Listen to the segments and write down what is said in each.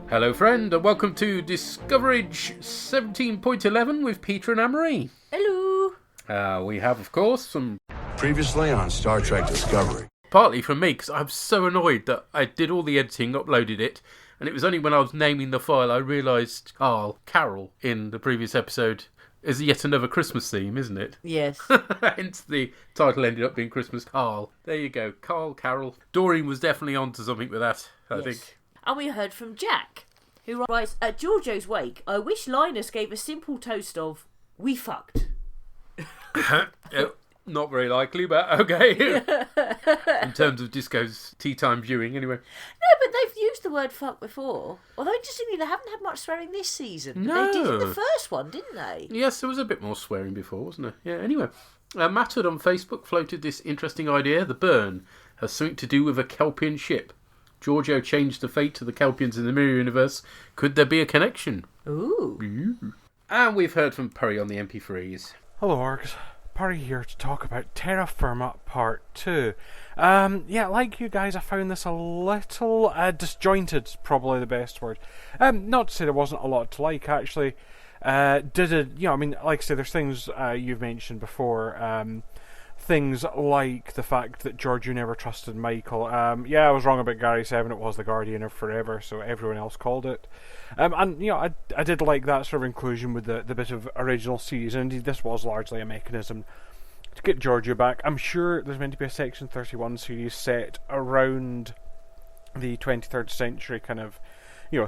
Hello friend, and welcome to Discoverage 17.11 with Peter and Anne-Marie. Hello. We have, of course, some... Previously on Star Trek Discovery. Partly from me, because I'm so annoyed that I did all the editing, uploaded it, and it was only when I was naming the file I realised Carol in the previous episode is yet another Christmas theme, isn't it? Yes. Hence the title ended up being Christmas Carl. There you go, Carol. Doreen was definitely onto something with that, I think. And we heard from Jack, who writes, at Giorgio's wake, I wish Linus gave a simple toast of, we fucked. Not very likely, but okay. In terms of Disco's tea time viewing, anyway. No, but they've used the word fuck before. Although, interestingly, they haven't had much swearing this season. No. They did in the first one, didn't they? Yes, there was a bit more swearing before, wasn't there? Yeah, anyway. Matted on Facebook floated this interesting idea. The burn has something to do with a Kelpian ship. Giorgio changed the fate of the Kelpians in the Mirror Universe. Could there be a connection? Ooh. And we've heard from Perry on the MP3s. Hello, Orgs. Perry here to talk about Terra Firma Part 2. Like you guys, I found this a little disjointed, probably the best word. Not to say there wasn't a lot to like, actually. Like I say, there's things you've mentioned before. Things like the fact that Giorgio never trusted Michael. I was wrong about Gary 7. It was the Guardian of Forever, so everyone else called it. I did like that sort of inclusion with the bit of original series, and indeed this was largely a mechanism to get Giorgio back. I'm sure there's meant to be a Section 31 series set around the 23rd century, kind of,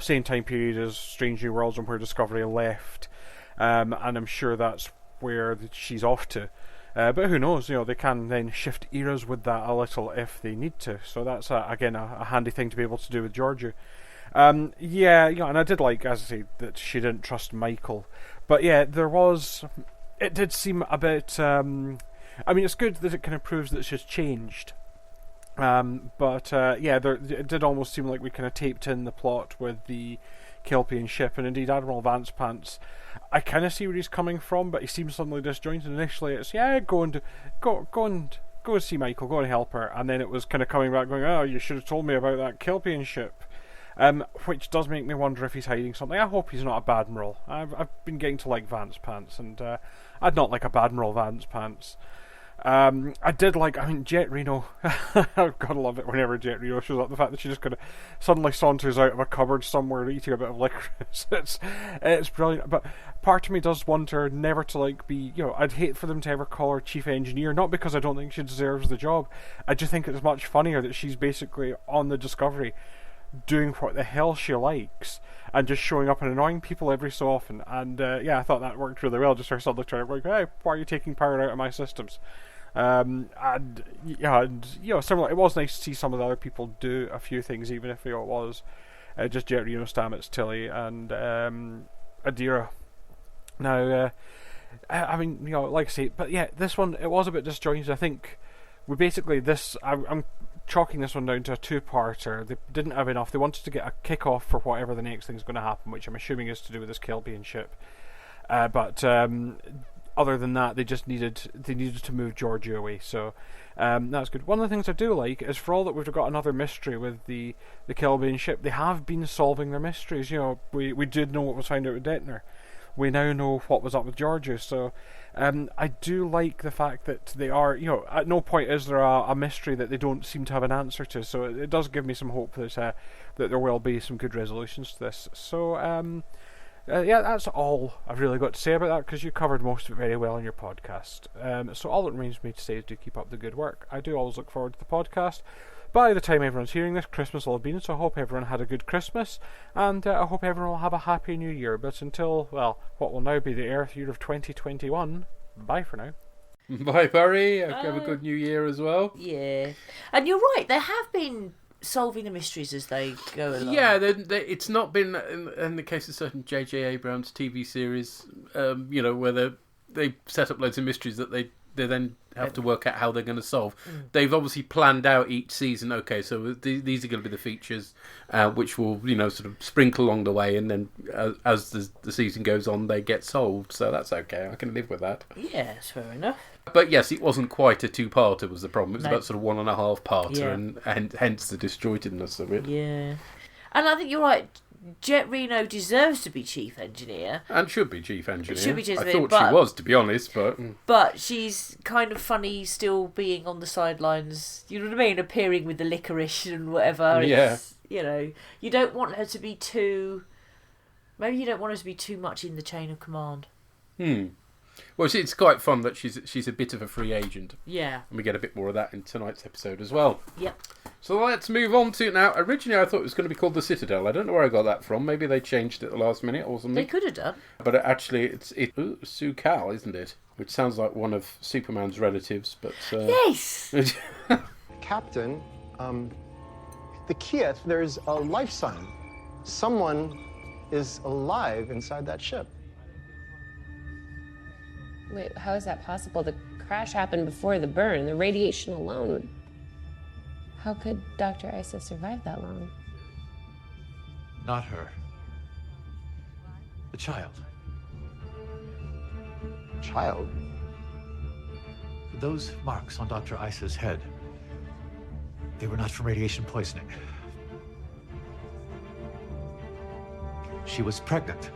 same time period as Strange New Worlds and where Discovery left, and I'm sure that's where she's off to. But who knows, they can then shift eras with that a little if they need to. So that's, again, a handy thing to be able to do with Giorgio. And I did like, as I say, that she didn't trust Michael. But yeah, it did seem a bit, it's good that it kind of proves that she's changed. It did almost seem like we kind of taped in the plot with the Kelpian ship, and indeed Admiral Vance Pants, I kind of see where he's coming from, but he seems suddenly disjointed. Initially it's go and see Michael, go and help her, and then it was kind of coming back going, oh, you should have told me about that Kelpian ship, which does make me wonder if he's hiding something. I hope he's not a bad Admiral. I've been getting to like Vance Pants, and I'd not like a bad Admiral Vance Pants. I did like, Jet Reno. I've got to love it whenever Jet Reno shows up. The fact that she just kind of suddenly saunters out of a cupboard somewhere eating a bit of licorice. It's brilliant. But part of me does want her never to be, I'd hate for them to ever call her chief engineer. Not because I don't think she deserves the job. I just think it's much funnier that she's basically on the Discovery doing what the hell she likes and just showing up and annoying people every so often. And I thought that worked really well. Just her suddenly trying to hey, why are you taking power out of my systems? Similar. It was nice to see some of the other people do a few things, even if it was just Jet Reno, Stamets, Tilly, and Adira. Now, like I say, but yeah, this one it was a bit disjointed. I think we basically I'm chalking this one down to a two-parter. They didn't have enough. They wanted to get a kick-off for whatever the next thing's going to happen, which I'm assuming is to do with this Kelpian ship. Other than that, they needed to move Giorgio away, so that's good. One of the things I do like is, for all that we've got another mystery with the Kelpian ship, they have been solving their mysteries. We did know what was found out with Detner. We now know what was up with Giorgio, so I do like the fact that they are, at no point is there a mystery that they don't seem to have an answer to, so it does give me some hope that there will be some good resolutions to this. So, that's all I've really got to say about that, because you covered most of it very well in your podcast. So all that remains for me to say is do keep up the good work. I do always look forward to the podcast. By the time everyone's hearing this, Christmas will have been, so I hope everyone had a good Christmas, and I hope everyone will have a happy new year. But until, what will now be the Earth year of 2021, bye for now. Bye, Barry. Have a good new year as well. Yeah. And you're right, there have been solving the mysteries as they go along. Yeah, it's not been, in the case of certain J.J. Abrams TV series, where they set up loads of mysteries that they then have to work out how they're going to solve. They've obviously planned out each season. Okay, so these are going to be the features, which will sort of sprinkle along the way, and then as the season goes on, they get solved. So that's okay. I can live with that. Yeah, that's fair enough. But yes, it wasn't quite a two-parter was the problem. It was about sort of 1.5-parter, and hence the disjointedness of it. Yeah, and I think you're right. Jet Reno deserves to be chief engineer. And should be chief engineer. Should be chief I engineer, thought she was, to be honest, but... But she's kind of funny still being on the sidelines, you know what I mean? Appearing with the licorice and whatever. Yeah. It's, you know, you don't want her to be too... Maybe you don't want her to be too much in the chain of command. Well, it's quite fun that she's a bit of a free agent. Yeah. And we get a bit more of that in tonight's episode as well. Yep. So let's move on to... Now, originally I thought it was going to be called the Citadel. I don't know where I got that from. Maybe they changed it at the last minute or something. They could have done. But actually, it's Su'Kal, isn't it? Which sounds like one of Superman's relatives, but... Yes! Captain, the Kiev, there's a life sign. Someone is alive inside that ship. Wait, how is that possible? The crash happened before the burn. The radiation alone would... How could Dr. Isa survive that long? Not her. The child. Child? Those marks on Dr. Isa's head, they were not from radiation poisoning. She was pregnant.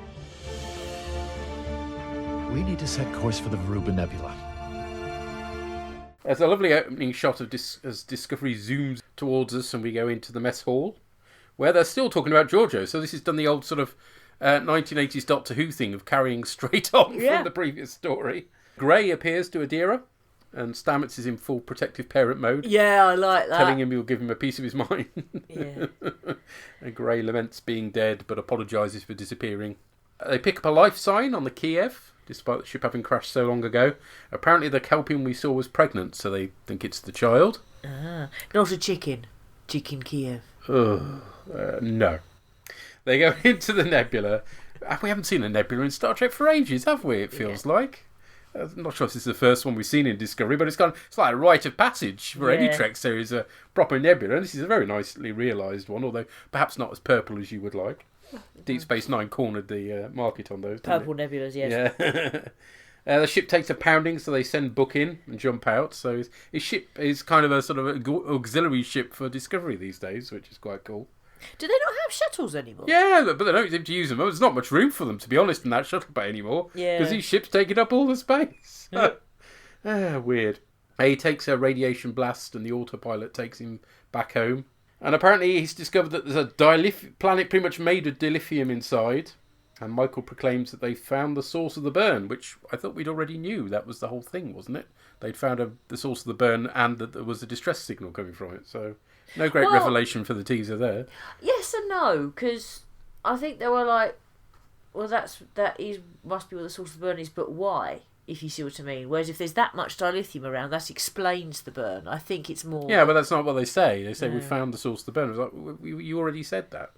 We need to set course for the Veruba Nebula. There's a lovely opening shot of as Discovery zooms towards us and we go into the mess hall, where they're still talking about Giorgio. So this has done the old sort of 1980s Doctor Who thing of carrying straight on from the previous story. Gray appears to Adira, and Stamets is in full protective parent mode. Yeah, I like that. Telling him he'll give him a piece of his mind. Yeah. And Gray laments being dead, but apologises for disappearing. They pick up a life sign on the Kiev, despite the ship having crashed so long ago. Apparently the Kelpian we saw was pregnant, so they think it's the child. Not a chicken. Chicken Kiev. No. They go into the nebula. We haven't seen a nebula in Star Trek for ages, have we? It feels like. I'm not sure if this is the first one we've seen in Discovery, but it's like a rite of passage for any Trek series, a proper nebula. And this is a very nicely realised one, although perhaps not as purple as you would like. Deep Space Nine cornered the market on those. Purple nebulas, yes. Yeah. The ship takes a pounding, so they send Book in and jump out. So his ship is kind of a sort of auxiliary ship for Discovery these days, which is quite cool. Do they not have shuttles anymore? Yeah, but they don't seem to use them. There's not much room for them, to be honest, in that shuttle bay anymore. Yeah. Because these ships taking up all the space. Weird. He takes a radiation blast and the autopilot takes him back home. And apparently he's discovered that there's a planet pretty much made of dilithium inside. And Michael proclaims that they found the source of the burn, which I thought we'd already knew. That was the whole thing, wasn't it? They'd found the source of the burn and that there was a distress signal coming from it. So no great revelation for the teaser there. Yes and no, because I think they were like, well, that must be what the source of the burn is, but why? If you see what I mean. Whereas if there's that much dilithium around, that explains the burn. I think it's more... Yeah, but that's not what they say. They say we found the source of the burn. It was like, you already said that.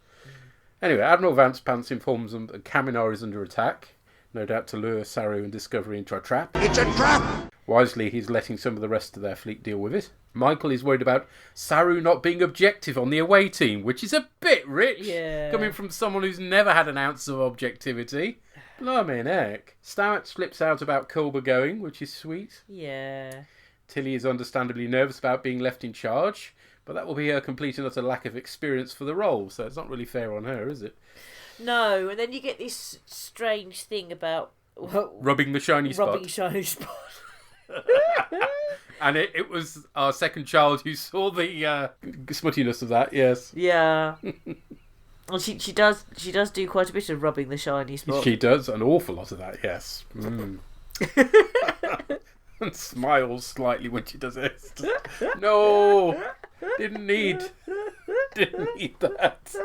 Anyway, Admiral Vance Pants informs them that Kaminar is under attack, no doubt to lure Saru and Discovery into a trap. It's a trap! Wisely, he's letting some of the rest of their fleet deal with it. Michael is worried about Saru not being objective on the away team, which is a bit rich, coming from someone who's never had an ounce of objectivity. Blimey heck. Stamets flips out about Culber going, which is sweet. Yeah. Tilly is understandably nervous about being left in charge, but that will be her complete and utter lack of experience for the role, so it's not really fair on her, is it? No, and then you get this strange thing about... rubbing the shiny spot. Rubbing shiny spot. And it was our second child who saw the smuttiness of that, yes. Yeah. Well, she does do quite a bit of rubbing the shiny spot. She does an awful lot of that, yes. Mm. And smiles slightly when she does it. No, didn't need that.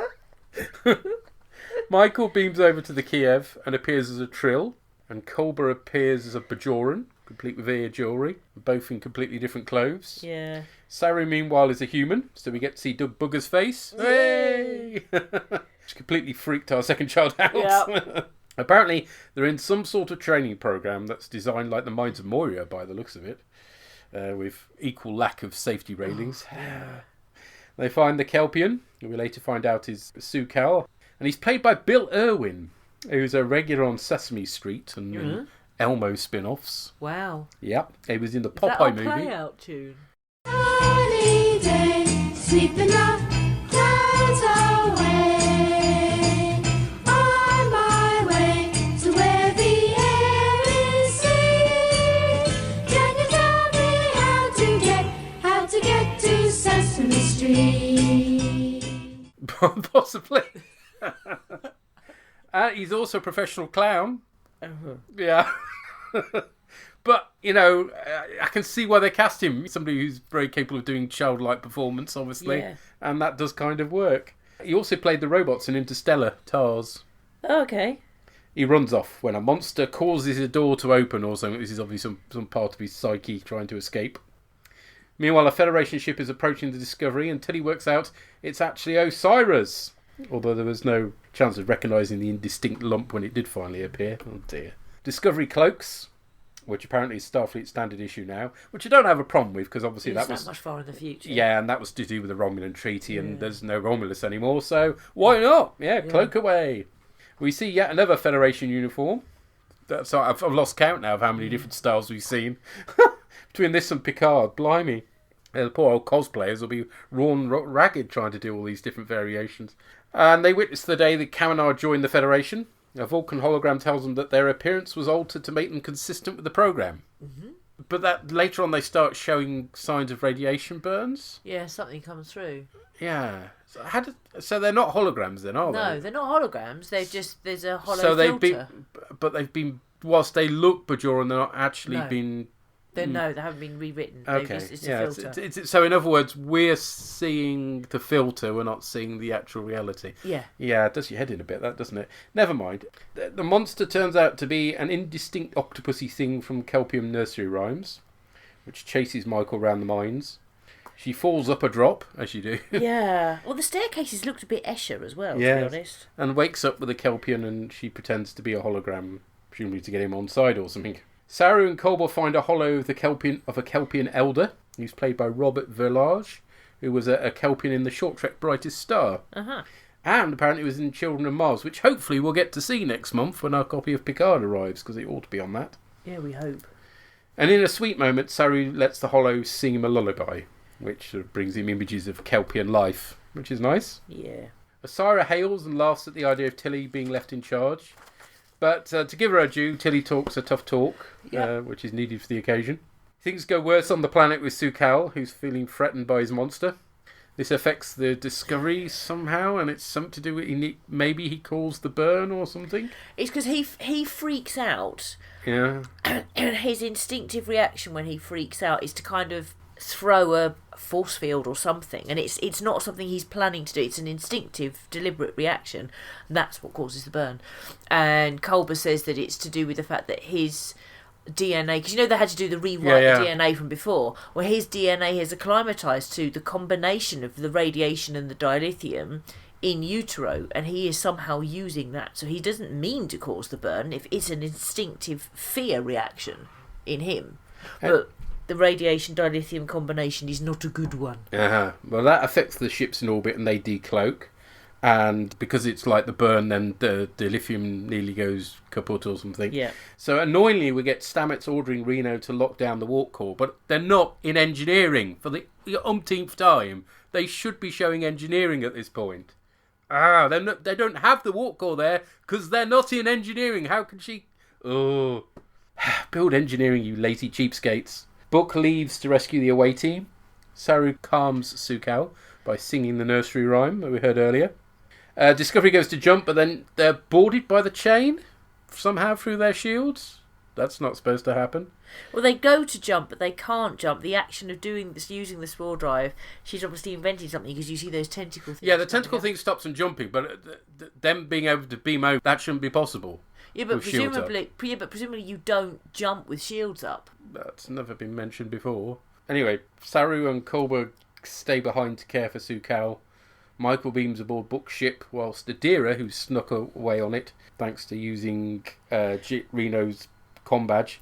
Michael beams over to the Kiev and appears as a Trill, and Culber appears as a Bajoran, complete with ear jewellery, both in completely different clothes. Yeah. Saru, meanwhile, is a human, so we get to see Doug Bugger's face. Hey! Which completely freaked our second child out. Yep. Apparently, they're in some sort of training program that's designed like the Mines of Moria, by the looks of it, with equal lack of safety railings. They find the Kelpian, who we later find out is Su'Kal, and he's played by Bill Irwin, who's a regular on Sesame Street and Elmo spin-offs. Wow. Yep, he was in the Is that Popeye our movie. play-out tune? Sunny day, sweep the clouds away. mystery. Possibly. He's also a professional clown. Yeah. But, you know, I can see why they cast him. Somebody who's very capable of doing childlike performance, obviously. Yeah. And that does kind of work. He also played the robots in Interstellar, TARS. Oh, okay. He runs off when a monster causes a door to open or something. This is obviously some part of his psyche trying to escape. Meanwhile, a Federation ship is approaching the Discovery until he works out it's actually Osiris. Although there was no chance of recognising the indistinct lump when it did finally appear. Oh dear. Discovery cloaks, which apparently is Starfleet standard issue now, which I don't have a problem with because obviously that was much far in the future. Yeah, and that was to do with the Romulan treaty, and there's no Romulus anymore, so why not? Yeah, cloak away. We see yet another Federation uniform. So I've lost count now of how many different styles we've seen. Between this and Picard, blimey. The poor old cosplayers will be rawn ragged trying to do all these different variations. And they witness the day that Kaminar joined the Federation. A Vulcan hologram tells them that their appearance was altered to make them consistent with the program. Mm-hmm. But that later on they start showing signs of radiation burns. Yeah, something comes through. Yeah. So they're not holograms then, are they? No, they're not holograms. There's a hollow so filter. They've been, whilst they look Bajoran, they're not actually been... No, they haven't been rewritten. Okay, it's a filter. It's so in other words, we're seeing the filter, we're not seeing the actual reality. Yeah. Yeah, it does your head in a bit, that doesn't it? Never mind. The monster turns out to be an indistinct octopusy thing from Kelpian nursery rhymes, which chases Michael round the mines. She falls up a drop, as you do. Yeah. Well, the staircases looked a bit Escher as well, to be honest. And wakes up with a Kelpian, and she pretends to be a hologram, presumably to get him on side or something. Saru and Kolber find a hollow of a Kelpian elder, who's played by Robert Verlage, who was a Kelpian in the short trek Brightest Star. Uh-huh. And apparently was in Children of Mars, which hopefully we'll get to see next month when our copy of Picard arrives, because it ought to be on that. Yeah, we hope. And in a sweet moment, Saru lets the hollow sing him a lullaby, which sort of brings him images of Kelpian life, which is nice. Yeah. Osira hails and laughs at the idea of Tilly being left in charge. But to give her her due, Tilly talks a tough talk, which is needed for the occasion. Things go worse on the planet with Su'Kal, who's feeling threatened by his monster. This affects the Discovery somehow, and it's something to do with maybe he calls the burn or something. It's because he freaks out. Yeah. And his instinctive reaction when he freaks out is to kind of throw a force field or something, and it's not something he's planning to do. It's an instinctive, deliberate reaction, and that's what causes the burn. And Kolber says that it's to do with the fact that his DNA, because you know they had to do the rewrite the DNA from before, well his DNA has acclimatized to the combination of the radiation and the dilithium in utero, and he is somehow using that, so he doesn't mean to cause the burn. If it's an instinctive fear reaction in him, but the radiation dilithium combination is not a good one. Well, that affects the ships in orbit and they decloak. And because it's like the burn, then the lithium nearly goes kaput or something. Yeah. So annoyingly, we get Stamets ordering Reno to lock down the warp core, but they're not in engineering for the umpteenth time. They should be showing engineering at this point. They don't have the warp core there because they're not in engineering. How can she... Oh. Build engineering, you lazy cheapskates. Book leaves to rescue the away team. Saru calms Su'Kal by singing the nursery rhyme that we heard earlier. Discovery goes to jump, but then they're boarded by the chain somehow through their shields. That's not supposed to happen. Well, they go to jump, but they can't jump. The action of doing this, using the spore drive, she's obviously invented something because you see those tentacle things. Yeah, the tentacle thing stops them jumping, but them being able to beam over, that shouldn't be possible. Yeah, but presumably you don't jump with shields up. That's never been mentioned before. Anyway, Saru and Kolber stay behind to care for Su'Kal. Michael beams aboard Book's ship, whilst Adira, who snuck away on it, thanks to using Reno's comm badge.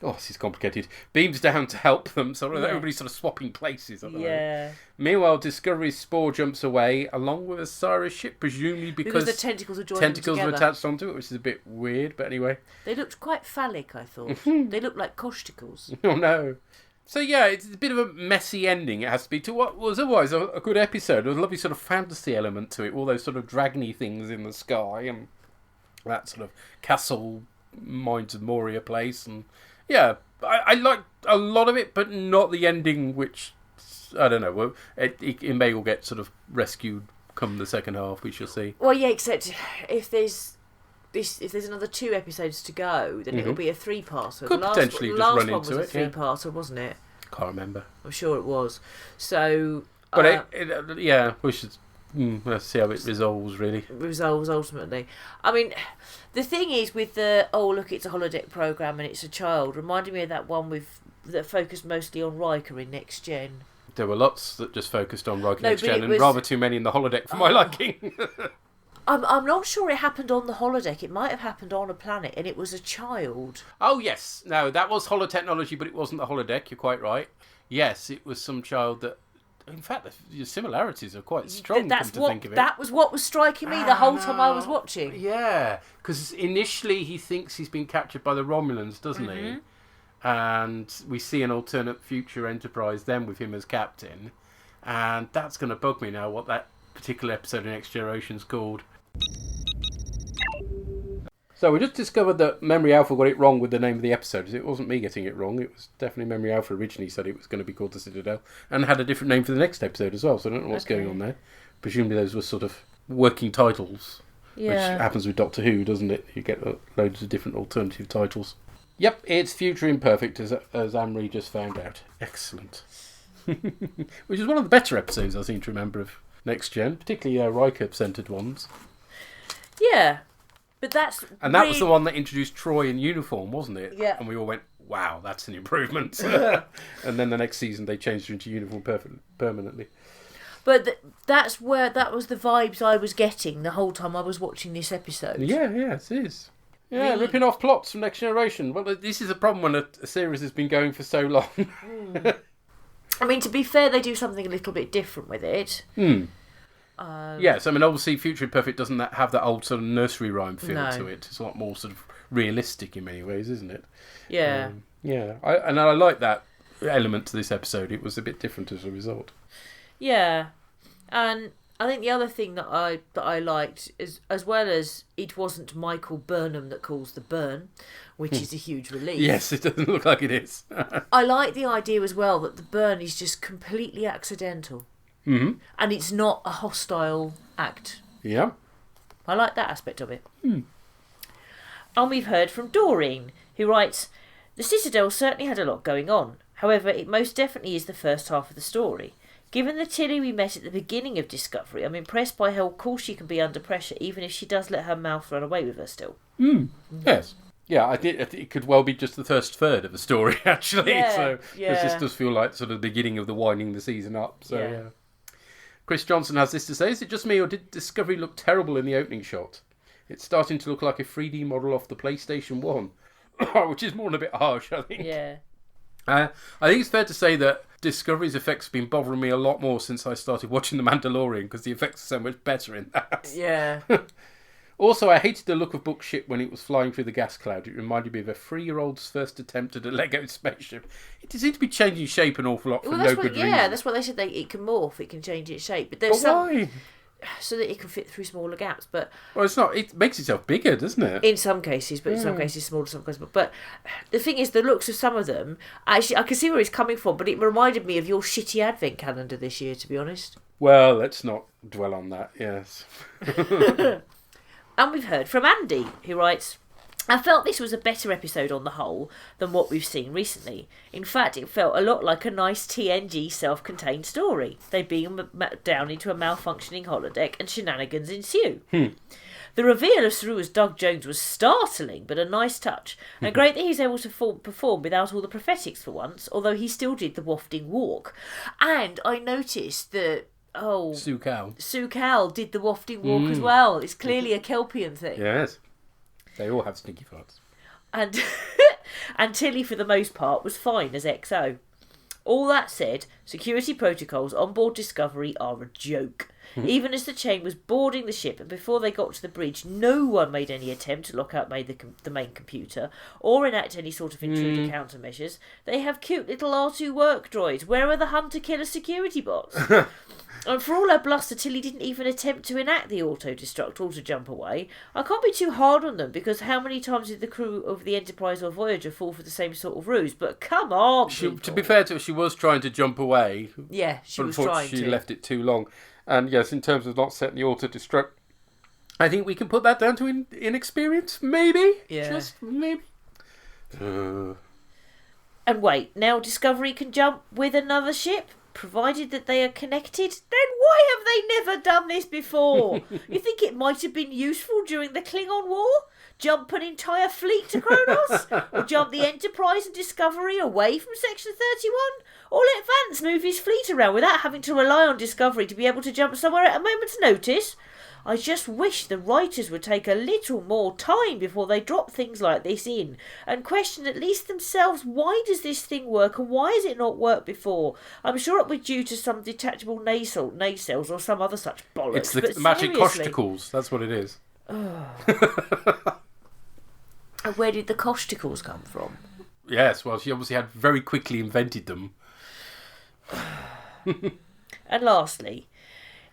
Oh, this is complicated. Beams down to help them, so everybody's sort of swapping places. Yeah. Meanwhile, Discovery's spore jumps away, along with Osira's ship, presumably because the tentacles are joined tentacles together. were attached onto it, which is a bit weird, but anyway. They looked quite phallic, I thought. They looked like costicles. Oh, no. So, yeah, it's a bit of a messy ending, it has to be, to what was otherwise a good episode. There was a lovely sort of fantasy element to it, all those sort of dragony things in the sky, and that sort of castle, Mines of Moria place, and... Yeah, I liked a lot of it, but not the ending, which I don't know. Well, it may all get sort of rescued come the second half. We shall see. Well, yeah, except if there's another 2 episodes to go, then it'll be a 3-parter. Could potentially just run into it. Last one was a 3-parter, wasn't it? Can't remember. I'm sure it was. So, but we should. Let's see how it resolves. Really, resolves ultimately. I mean, the thing is with the look, it's a holodeck program and it's a child. Reminded me of that one that focused mostly on Riker in Next Gen. There were lots that just focused on Riker Next Gen, and rather too many in the holodeck for my liking. I'm not sure it happened on the holodeck. It might have happened on a planet, and it was a child. Oh yes, no, that was holotechnology, but it wasn't the holodeck. You're quite right. Yes, it was some child that. In fact, the similarities are quite strong. Think of it. That was what was striking me the whole time I was watching. Yeah, because initially he thinks he's been captured by the Romulans, doesn't he? And we see an alternate future Enterprise then with him as captain, and that's going to bug me now. What that particular episode of Next Generation's called. So we just discovered that Memory Alpha got it wrong with the name of the episode. It wasn't me getting it wrong. It was definitely Memory Alpha originally said it was going to be called The Citadel and had a different name for the next episode as well. So I don't know what's going on there. Presumably those were sort of working titles, which happens with Doctor Who, doesn't it? You get loads of different alternative titles. Yep, it's Future Imperfect, as Amri just found out. Excellent. Which is one of the better episodes I seem to remember of Next Gen, particularly Riker-centred ones. Yeah. But that was the one that introduced Troy in uniform, wasn't it? Yeah. And we all went, wow, that's an improvement. And then the next season they changed her into uniform permanently. But that was the vibes I was getting the whole time I was watching this episode. Yeah, it is. Yeah, ripping off plots from Next Generation. Well, this is a problem when a series has been going for so long. I mean, to be fair, they do something a little bit different with it. Yes, I mean, obviously Future Imperfect doesn't have that old sort of nursery rhyme feel to it. It's a lot more sort of realistic in many ways, isn't it? Yeah. I like that element to this episode. It was a bit different as a result. Yeah, and I think the other thing that I liked is, as well as it wasn't Michael Burnham that calls the burn, which is a huge relief. Yes, it doesn't look like it is. I like the idea as well that the burn is just completely accidental. Mm-hmm. And it's not a hostile act. Yeah. I like that aspect of it. And we've heard from Doreen, who writes, "The Citadel certainly had a lot going on. However, it most definitely is the first half of the story. Given the Tilly we met at the beginning of Discovery, I'm impressed by how cool she can be under pressure, even if she does let her mouth run away with her still." Yes. Yeah, I think it could well be just the first third of the story, actually. Because this does feel like sort of the beginning of the winding the season up. So, yeah. Chris Johnson has this to say: "Is it just me, or did Discovery look terrible in the opening shot? It's starting to look like a 3D model off the PlayStation 1, which is more than a bit harsh, I think." Yeah. I think it's fair to say that Discovery's effects have been bothering me a lot more since I started watching The Mandalorian, because the effects are so much better in that. Yeah. Also, I hated the look of Book's ship when it was flying through the gas cloud. It reminded me of a 3-year-old's first attempt at a Lego spaceship. It seemed to be changing shape an awful lot for no good reason. Yeah, that's what they said. It can morph, it can change its shape. But why? So that it can fit through smaller gaps. But well, it's not. It makes itself bigger, doesn't it? In some cases, but in some cases smaller, some cases. But the thing is, the looks of some of them, actually, I can see where he's coming from, but it reminded me of your shitty advent calendar this year, to be honest. Well, let's not dwell on that, yes. And we've heard from Andy, who writes, "I felt this was a better episode on the whole than what we've seen recently. In fact, it felt a lot like a nice TNG self-contained story. They beam down into a malfunctioning holodeck and shenanigans ensue. The reveal of Saru as Doug Jones was startling, but a nice touch. And great that he's able to perform without all the prosthetics for once, although he still did the wafting walk. And I noticed that Su'Kal did the wafting walk as well. It's clearly a Kelpian thing. Yes. They all have sneaky farts. And and Tilly, for the most part, was fine as XO. All that said, security protocols on board Discovery are a joke. Even as the chain was boarding the ship and before they got to the bridge, no one made any attempt to lock out the main computer or enact any sort of intruder countermeasures. They have cute little R2 work droids. Where are the hunter-killer security bots? And for all her bluster, Tilly didn't even attempt to enact the auto-destruct or to jump away. I can't be too hard on them, because how many times did the crew of the Enterprise or Voyager fall for the same sort of ruse? But come on, to be fair to her, she was trying to jump away away. Yeah, she but was trying unfortunately, to. she left it too long. And yes, in terms of not setting the auto-destruct, I think we can put that down to inexperience, maybe? Yeah. Just maybe. And wait, now Discovery can jump with another ship, provided that they are connected? Then why have they never done this before? You think it might have been useful during the Klingon War? Jump an entire fleet to Kronos? Or jump the Enterprise and Discovery away from Section 31? Or let Vance move his fleet around without having to rely on Discovery to be able to jump somewhere at a moment's notice? I just wish the writers would take a little more time before they drop things like this in and question at least themselves, why does this thing work and why has it not worked before? I'm sure it was due to some detachable nacelles or some other such bollocks. It's the but magic seriously. costicles, that's what it is. And where did the costicles come from? Yes, well, she obviously had very quickly invented them. And lastly,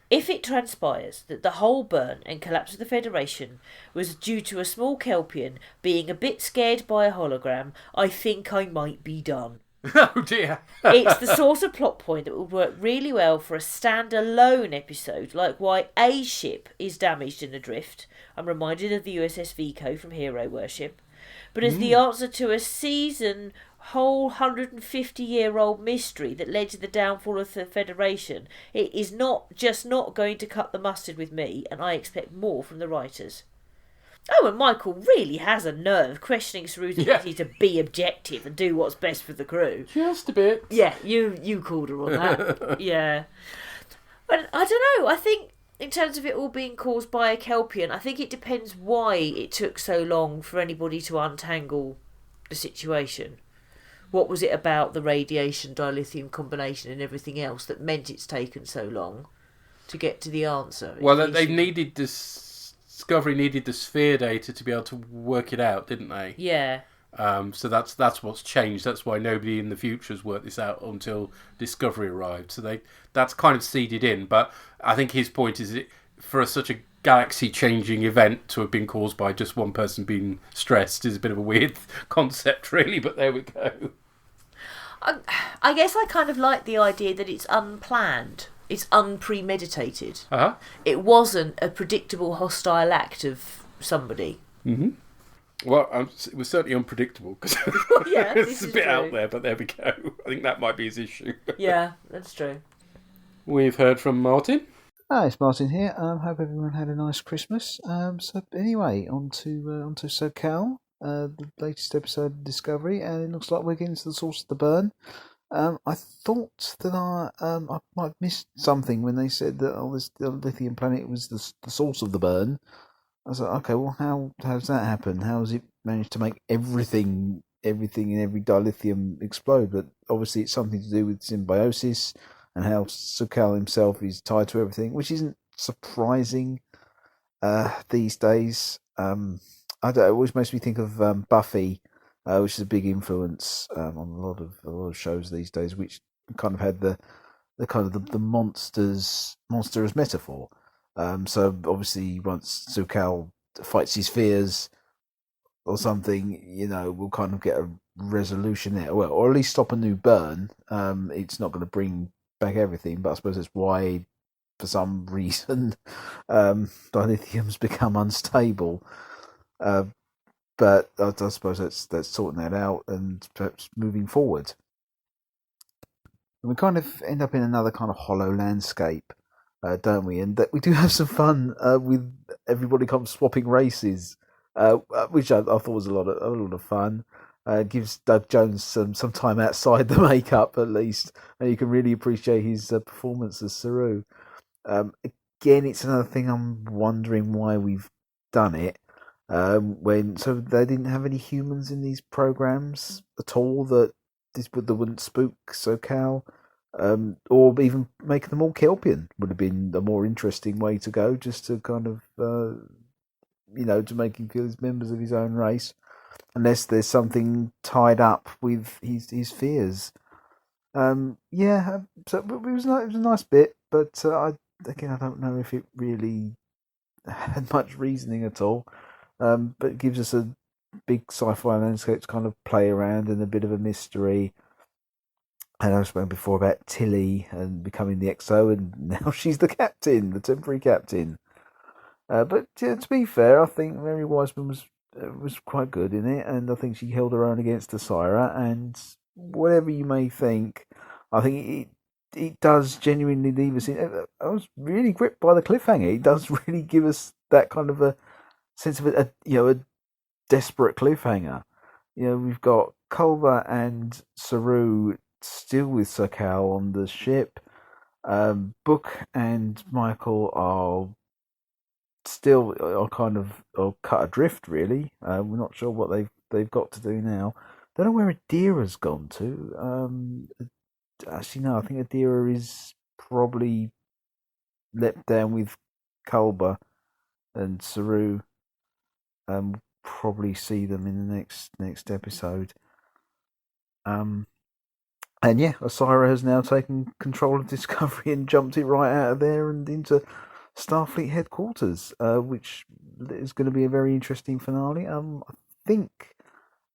if it transpires that the whole burn and collapse of the Federation was due to a small Kelpian being a bit scared by a hologram, I think I might be done. Oh dear. It's the sort of plot point that would work really well for a standalone episode, like why a ship is damaged in a drift. I'm reminded of the USS Vico from Hero Worship. But as the answer to a whole 150-year-old mystery that led to the downfall of the Federation, it is not going to cut the mustard with me, and I expect more from the writers. Oh, and Michael really has a nerve questioning Saru's ability to be objective and do what's best for the crew. Just a bit. Yeah, you called her on that. Yeah. But I don't know, I think in terms of it all being caused by a Kelpian, I think it depends why it took so long for anybody to untangle the situation. What was it about the radiation dilithium combination and everything else that meant it's taken so long to get to the answer? Well, they needed this. Discovery needed the sphere data to be able to work it out, didn't they? Yeah. So that's what's changed. That's why nobody in the future has worked this out until Discovery arrived. So that's kind of seeded in. But I think his point is for such a galaxy-changing event to have been caused by just one person being stressed is a bit of a weird concept, really. But there we go. I guess I kind of like the idea that it's unplanned. It's unpremeditated. Uh-huh. It wasn't a predictable hostile act of somebody. Mm-hmm. Well, it was certainly unpredictable because yeah, it's a bit out there, but there we go. I think that might be his issue. Yeah, that's true. We've heard from Martin. Hi, it's Martin here. Hope everyone had a nice Christmas. So anyway, on to Su'Kal, the latest episode of Discovery, and it looks like we're getting to the source of the burn. I thought that I might have missed something when they said that this lithium planet was the source of the burn. I was like, okay, well, how does that happen? How has it managed to make everything in every dilithium explode? But obviously it's something to do with symbiosis and how Su'Kal himself is tied to everything, which isn't surprising these days. It always makes me think of Buffy, which is a big influence on a lot of shows these days, which kind of had the monster as metaphor. So obviously, once Su'Kal fights his fears or something, we'll kind of get a resolution there, well, or at least stop a new burn. It's not going to bring back everything, but I suppose that's why, for some reason, dilithium's become unstable. But I suppose that's sorting that out and perhaps moving forward. And we kind of end up in another kind of hollow landscape, don't we? And that we do have some fun with everybody kind of swapping races, which I thought was a lot of fun. Gives Doug Jones some time outside the makeup at least, and you can really appreciate his performance as Saru. Again, it's another thing I'm wondering why we've done it. So they didn't have any humans in these programs at all that wouldn't spook Su'Kal, or even make them all Kelpian would have been a more interesting way to go, just to kind of to make him feel as members of his own race, unless there's something tied up with his fears. So it was a nice bit, but I don't know if it really had much reasoning at all. But it gives us a big sci-fi landscape to kind of play around and a bit of a mystery. And I've spoken before about Tilly and becoming the XO, and now she's the captain, the temporary captain. But to be fair, I think Mary Wiseman was quite good in it, and I think she held her own against Osira. And whatever you may think, I think it does genuinely leave us in. I was really gripped by the cliffhanger. It does really give us that kind of a sense of a desperate cliffhanger. We've got Culver and Saru still with Su'Kal on the ship. Book and Michael are still kind of cut adrift, really. We're not sure what they've got to do now. Don't know where Adira's gone to. Actually, no, I think Adira is probably let down with Culber and Saru. Probably see them in the next episode. And yeah, Osira has now taken control of Discovery and jumped it right out of there and into Starfleet headquarters, which is going to be a very interesting finale. I think,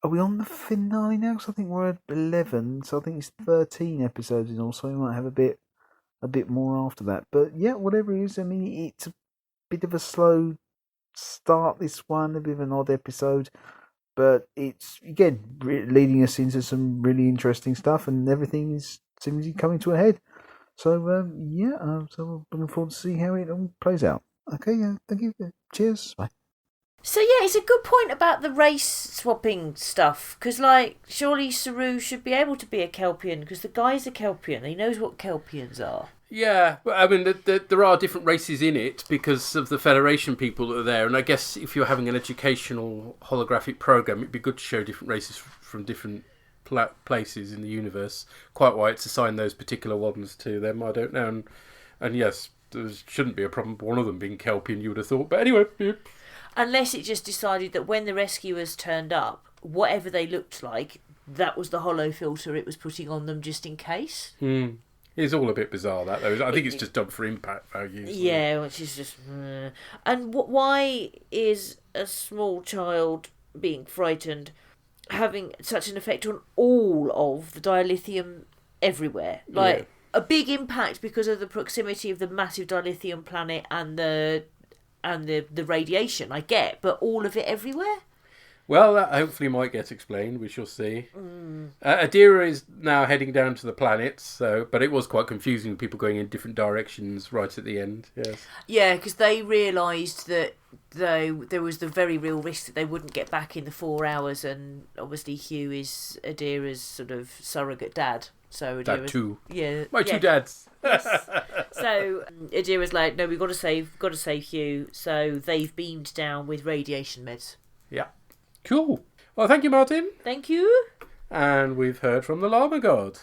are we on the finale now? Because I think we're at 11, so I think it's 13 episodes in all, so we might have a bit more after that. But yeah, whatever it is, I mean, it's a bit of a slow start, this one, a bit of an odd episode. But it's, again, leading us into some really interesting stuff, and everything seems to be coming to a head. So, so we're looking forward to see how it all plays out. Okay, thank you. Cheers. Bye. So, yeah, it's a good point about the race swapping stuff, because, surely Saru should be able to be a Kelpian, because the guy's a Kelpian. He knows what Kelpians are. Yeah, I mean, there are different races in it because of the Federation people that are there, and I guess if you're having an educational holographic program, it'd be good to show different races from different places in the universe. Quite why it's assigned those particular ones to them, I don't know. And yes, there shouldn't be a problem. One of them being Kelpian, you would have thought. But anyway, yeah. Unless it just decided that when the rescuers turned up, whatever they looked like, that was the holo filter it was putting on them just in case. It's all a bit bizarre, that, though. I think it's just done for impact value. Yeah, which is just... And why is a small child being frightened having such an effect on all of the dilithium everywhere? A big impact because of the proximity of the massive dilithium planet and the radiation, I get, but all of it everywhere? Well, that hopefully might get explained. We shall see. Adira is now heading down to the planets, but it was quite confusing, people going in different directions right at the end. Yes. Yeah, because they realised that there was the very real risk that they wouldn't get back in the 4 hours, and obviously Hugh is Adira's sort of surrogate dad. So Dad too. Yeah. My two dads. Yes. So Adira's like, no, we've got to save Hugh. So they've beamed down with radiation meds. Yeah. Cool. Well, thank you, Martin. Thank you. And we've heard from the Llama God.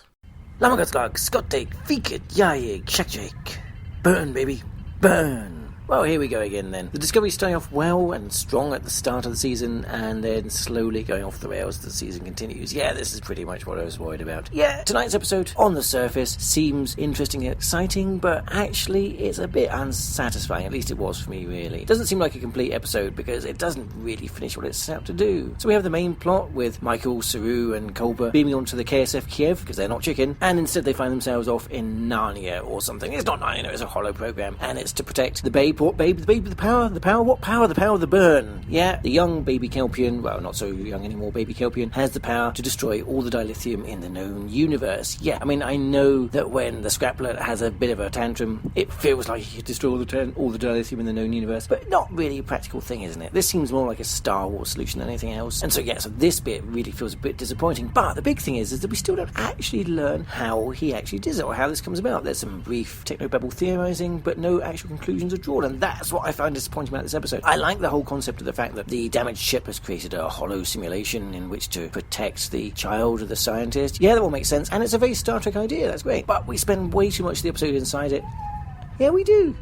Llama God's lag, Scottig, Feekit, Yayig, Shakjake. Burn, baby. Burn. Well, here we go again then. The Discovery starting off well and strong at the start of the season, and then slowly going off the rails as the season continues. Yeah, this is pretty much what I was worried about. Yeah, tonight's episode, on the surface, seems interesting and exciting, but actually it's a bit unsatisfying. At least it was for me, really. It doesn't seem like a complete episode because it doesn't really finish what it's set out to do. So we have the main plot with Michael, Saru, and Culber beaming onto the KSF Kiev because they're not chicken, and instead they find themselves off in Narnia or something. It's not Narnia, it's a holo program, and it's to protect the babe. What babe? The power? What power? The power of the burn. Yeah, the young baby Kelpian, well, not so young anymore, baby Kelpian, has the power to destroy all the dilithium in the known universe. Yeah, I mean, I know that when the Scraplet has a bit of a tantrum, it feels like he could destroy all the dilithium in the known universe, but not really a practical thing, isn't it? This seems more like a Star Wars solution than anything else. And so, yeah, so this bit really feels a bit disappointing, but the big thing is that we still don't actually learn how he actually does it, or how this comes about. There's some brief technobabble theorising, but no actual conclusions are drawn, and that's what I find disappointing about this episode. I like the whole concept of the fact that the damaged ship has created a hollow simulation in which to protect the child of the scientist. Yeah, that all makes sense, and it's a very Star Trek idea, that's great. But we spend way too much of the episode inside it. Yeah, we do.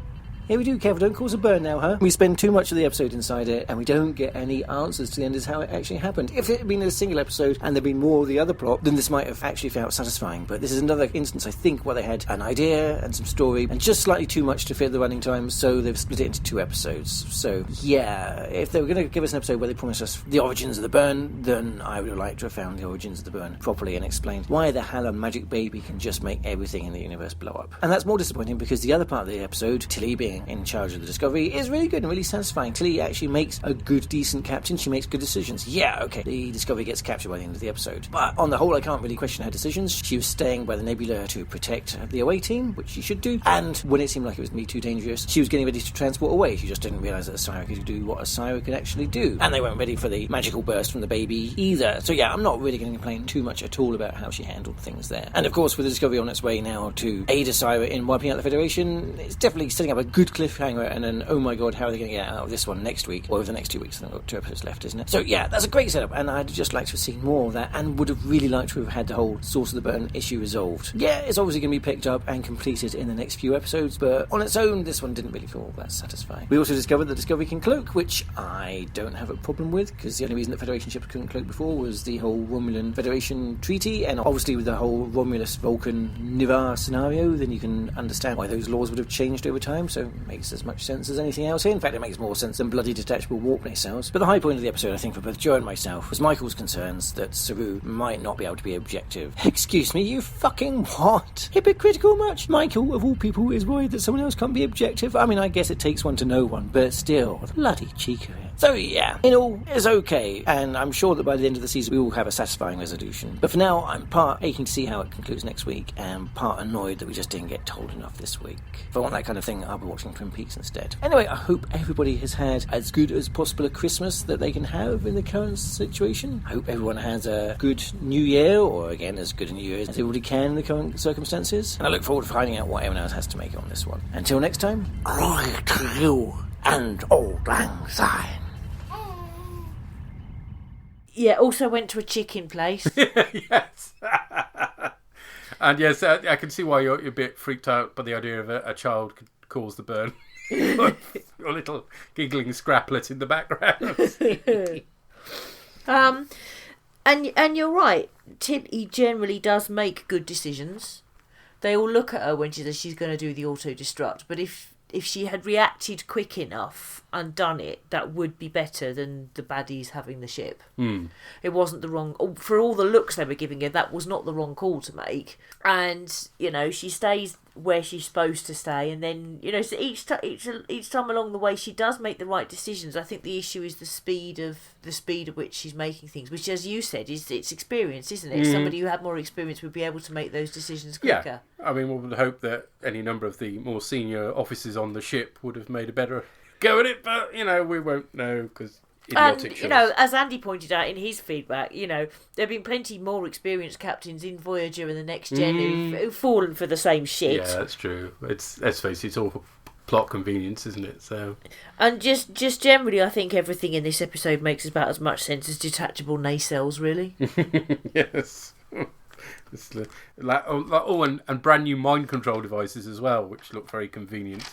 Here we do, careful, don't cause a burn now, huh? We spend too much of the episode inside it, and we don't get any answers to the end as how it actually happened. If it had been a single episode and there'd been more of the other plot, then this might have actually felt satisfying. But this is another instance, I think, where they had an idea and some story, and just slightly too much to fit the running time, so they've split it into 2 episodes. So, yeah, if they were going to give us an episode where they promised us the origins of the burn, then I would have liked to have found the origins of the burn properly and explained why the hell a magic baby can just make everything in the universe blow up. And that's more disappointing because the other part of the episode, Tilly being in charge of the Discovery, is really good and really satisfying. Tilly actually makes a good, decent captain. She makes good decisions. Yeah, okay, the Discovery gets captured by the end of the episode. But on the whole, I can't really question her decisions. She was staying by the Nebula to protect the away team, which she should do. And when it seemed like it was me too dangerous, she was getting ready to transport away. She just didn't realise that a Sire could do what a Sire could actually do. And they weren't ready for the magical burst from the baby either. So yeah, I'm not really going to complain too much at all about how she handled things there. And of course, with the Discovery on its way now to aid a Sire in wiping out the Federation, it's definitely setting up a good cliffhanger and an oh my god, how are they going to get out of this one next week? Or over the next 2 weeks. I think we've got 2 episodes left, isn't it? So yeah, that's a great setup, and I'd just like to have seen more of that, and would have really liked to have had the whole source of the burn issue resolved. Yeah, it's obviously going to be picked up and completed in the next few episodes, but on its own, this one didn't really feel that satisfying. We also discovered that Discovery can cloak, which I don't have a problem with, because the only reason that Federation ships couldn't cloak before was the whole Romulan Federation treaty, and obviously with the whole Romulus-Vulcan-Nivar scenario, then you can understand why those laws would have changed over time, so it makes as much sense as anything else here. In fact, it makes more sense than bloody detachable warp nacelles. But the high point of the episode, I think, for both Joe and myself, was Michael's concerns that Saru might not be able to be objective. Excuse me, you fucking what? Hypocritical much? Michael, of all people, is worried that someone else can't be objective? I mean, I guess it takes one to know one, but still, the bloody cheek of it. So yeah, in all, it's okay, and I'm sure that by the end of the season we will have a satisfying resolution. But for now, I'm part aching to see how it concludes next week, and part annoyed that we just didn't get told enough this week. If I want that kind of thing, I'll be watching Twin Peaks instead. Anyway, I hope everybody has had as good as possible a Christmas that they can have in the current situation. I hope everyone has a good New Year, or again, as good a New Year as everybody can in the current circumstances. And I look forward to finding out what everyone else has to make on this one. Until next time, glory to you and Auld Lang Syne. Yeah, also went to a chicken place. Yes. And yes, I can see why you're a bit freaked out by the idea of a child could cause the burn. Your little giggling scraplet in the background. And you're right. Tilly generally does make good decisions. They all look at her when she says she's going to do the auto-destruct. But if she had reacted quick enough and done it, that would be better than the baddies having the ship. It wasn't the wrong... For all the looks they were giving her, that was not the wrong call to make. And, you know, she stays where she's supposed to stay, and then, you know, so each time along the way she does make the right decisions. I think the issue is the speed at which she's making things, which, as you said, is it's experience, isn't it? Somebody who had more experience would be able to make those decisions quicker. Yeah, I mean, we would hope that any number of the more senior officers on the ship would have made a better go at it, but, you know, we won't know because idiotic and, you know, as Andy pointed out in his feedback, you know, there have been plenty more experienced captains in Voyager and the Next Gen who've fallen for the same shit. Yeah, that's true. Let's face it, it's all for plot convenience, isn't it? So, and just generally, I think everything in this episode makes about as much sense as detachable nacelles, really. Yes. And brand new mind control devices as well, which look very convenient.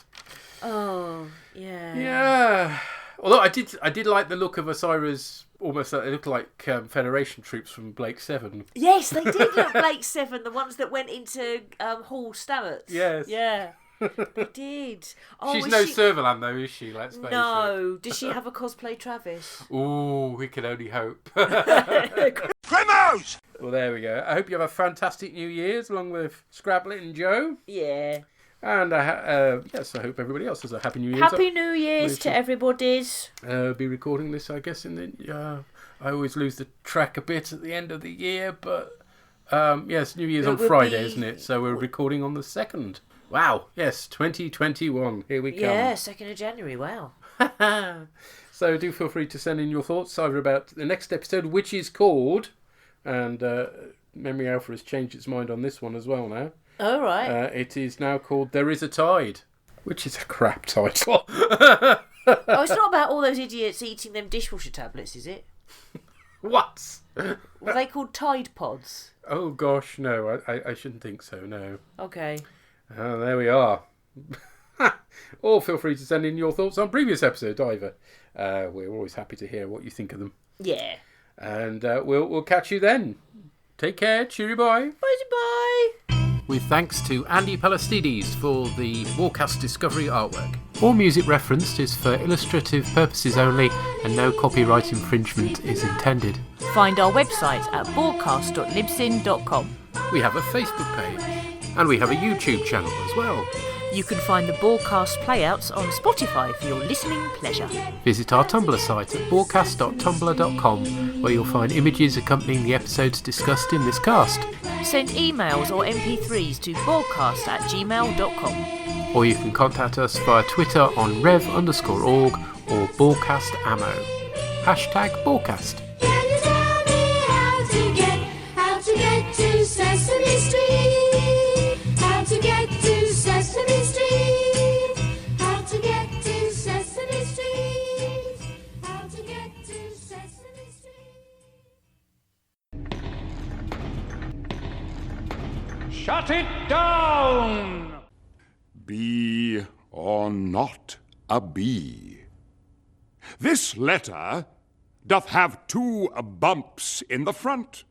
Oh, yeah. Yeah. Although I did like the look of Osira's, almost they look like Federation troops from Blake 7. Yes, they did look Blake 7, the ones that went into Hall Stamets. Yes. Yeah. They did. Oh, She's no Servalan though, is she? Let's face it. No. Does she have a cosplay Travis? Ooh, we can only hope. Primos! Well, there we go. I hope you have a fantastic New Year's along with Scraplet and Joe. Yeah. And yes, I hope everybody else has a Happy New Year's. Happy New Year's to everybody's. Be recording this, I guess, in the... I always lose the track a bit at the end of the year, but... yes, New Year's on Friday, isn't it? So we're recording on the 2nd. Wow, yes, 2021. Here we come. Yeah, 2nd of January, wow. So do feel free to send in your thoughts either about the next episode, which is called... And Memory Alpha has changed its mind on this one as well now. Oh, right. It is now called There Is a Tide, which is a crap title. Oh, it's not about all those idiots eating them dishwasher tablets, is it? What? Were they called Tide Pods? Oh, gosh, no. I shouldn't think so, no. Okay. There we are. or feel free to send in your thoughts on previous episodes either. We're always happy to hear what you think of them. Yeah. And we'll catch you then. Take care. Cheery bye. Bye. With thanks to Andy Palastides for the Borgcast Discovery artwork. All music referenced is for illustrative purposes only, and no copyright infringement is intended. Find our website at borgcast.libsyn.com. We have a Facebook page, and we have a YouTube channel as well. You can find the Borgcast playouts on Spotify for your listening pleasure. Visit our Tumblr site at borgcast.tumblr.com, where you'll find images accompanying the episodes discussed in this cast. Send emails or MP3s to borgcast@gmail.com. Or you can contact us via Twitter on rev_org or borgcastammo. #Borgcast. How to get to Sesame Street. How to get to Sesame Street. How to get to Sesame Street. How to get to Sesame Street. Shut it down! Be or not a bee. This letter doth have 2 bumps in the front.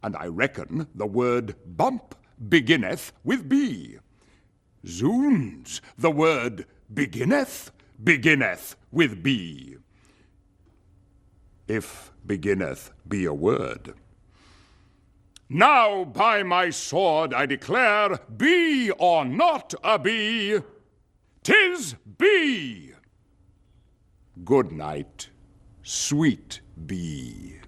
And I reckon the word bump beginneth with B. Zoons, the word beginneth with B. If beginneth be a word. Now, by my sword, I declare, be or not a bee, 'tis bee. Good night, sweet bee.